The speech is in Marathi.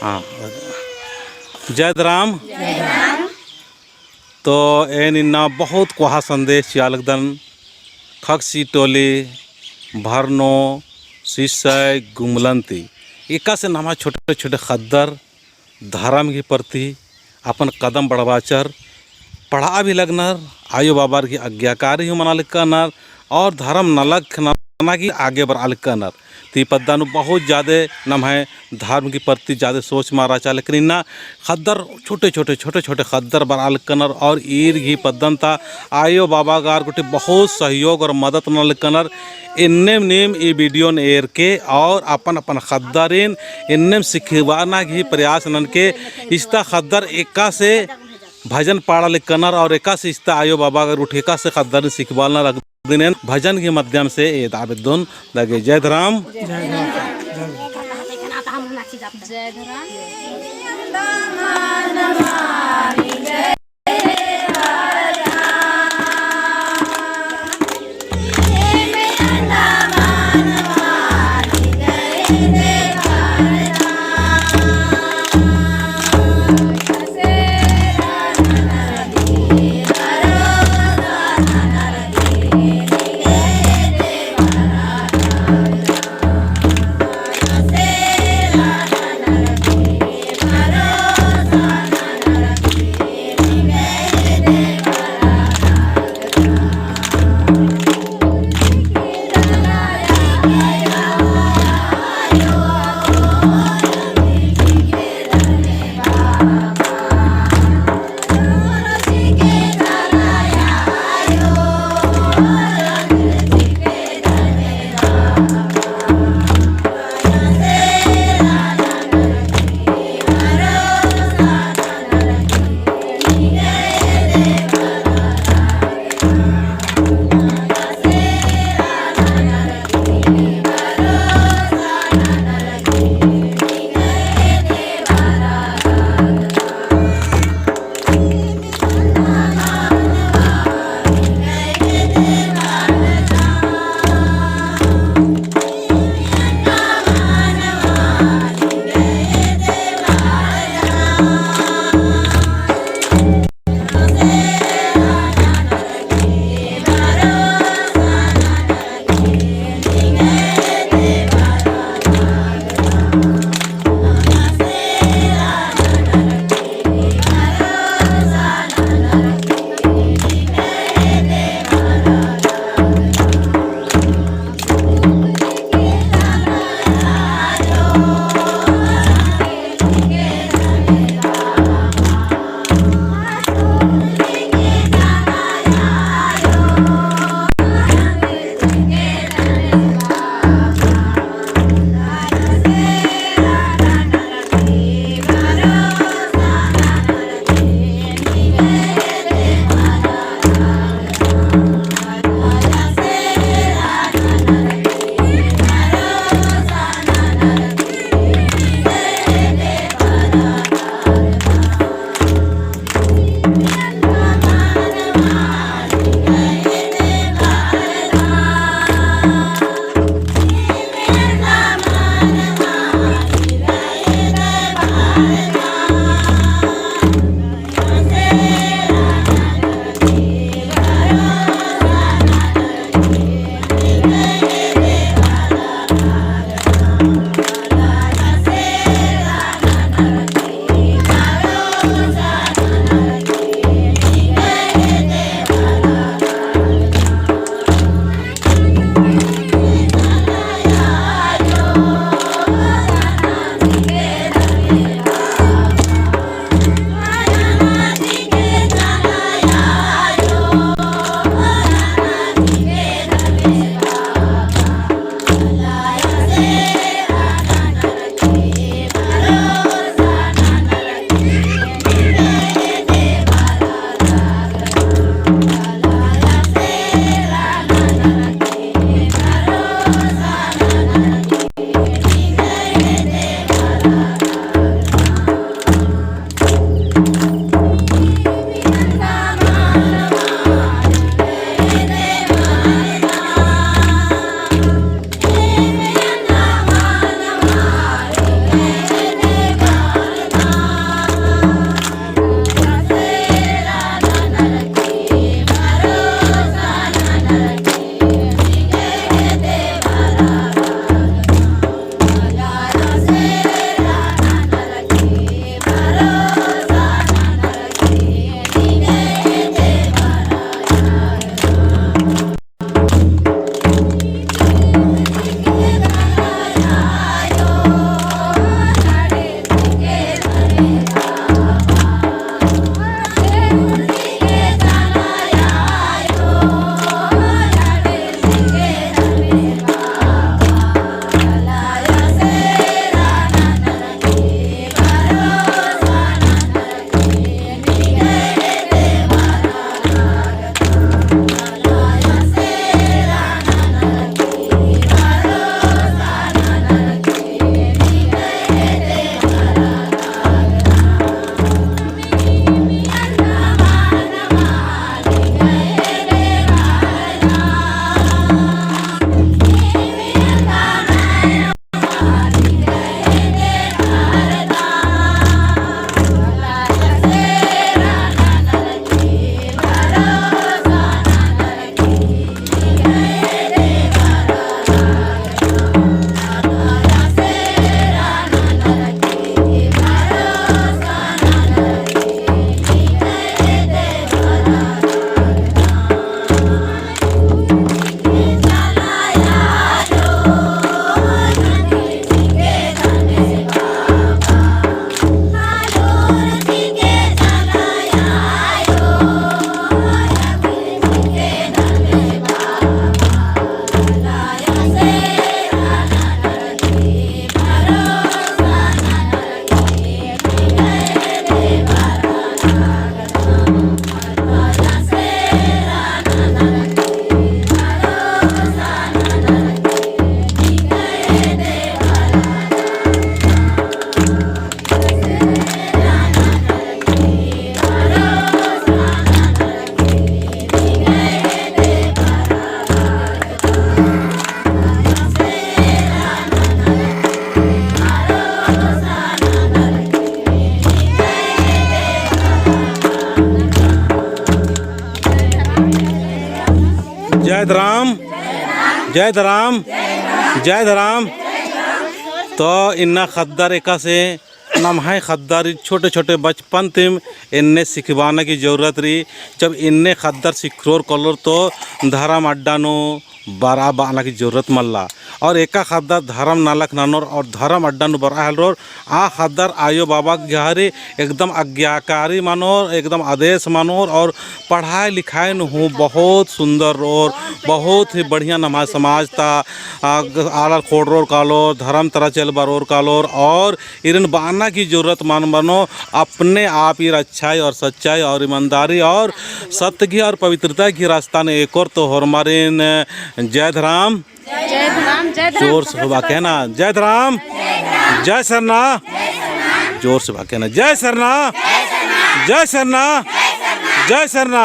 हाँ जय राम। तो ए निन्ना बहुत कोहा संदेश चालकदन खक्सी टोली भरनो शिष्य गुमलंती एका से नामा छोटे छोटे खद्दर धर्म के प्रति अपन कदम बढ़वाचर पढ़ा भी लगनर आयो बाबार की आज्ञाकारी ही मना लिखनर और धर्म नलक ना की आगे बढ़ा लिखनर ती पद्दानु बहुत ज़्यादा नम है धर्म की प्रति ज़्यादा सोच मारा चा लेकिन इन्ना खद्दर छोटे छोटे खद्दर बना लिखनर और ईर घी पद्दन था आयो बाबा गार कुटे बहुत सहयोग और मदद न लिखनर इन्ने नेम ये वीडियो ने एर के और अपन अपन खद्दरिन इन्ने सिखवाना घी प्रयास नन के इस्ता खद्दर एका से भजन पाड़ा लिखनर और एका से इस्ता आयो बाबा अगर उठेका से खद्दर सिखवाना रख दिन भजन के माध्यम से ये दावेदुन लगे। जय राम। जय धराम, जय धराम। तो इन्ना खद्दार एका से नमहाय खद्दार छोटे छोटे बचपन तिम इन्ने सिखवाने की ज़रूरत रही। जब इन्ने खद्दार सिखरोर कलर तो धर्म अड्डा नो बरा बाना की ज़रूरत मल्ला और एका खद्दार धर्म नालक नानोर और धर्म अड्डा नो बरा हलरोर आ खद्दार आयो बाबा गहरे एकदम आज्ञाकारी मानोर एकदम आदेश मानोर और पढ़ाई लिखाई न हो बहुत सुंदर और बहुत ही बढ़िया नमाज समाज ता आलर खोडरोर कालोर धर्म तरह चल बरोर कालोर और इरन बाना की ज़रूरत मान बनो अपने आप ही अच्छाई और सच्चाई और ईमानदारी और सत्य की और पवित्रता की रास्ता ने एक और तो हमारे जय धराम, जय धराम, जय धराम। जोर से बाबा कहना जय धराम, जय सरना, जोर से बाबा कहना जय सरना, जय सरना, जय सरना।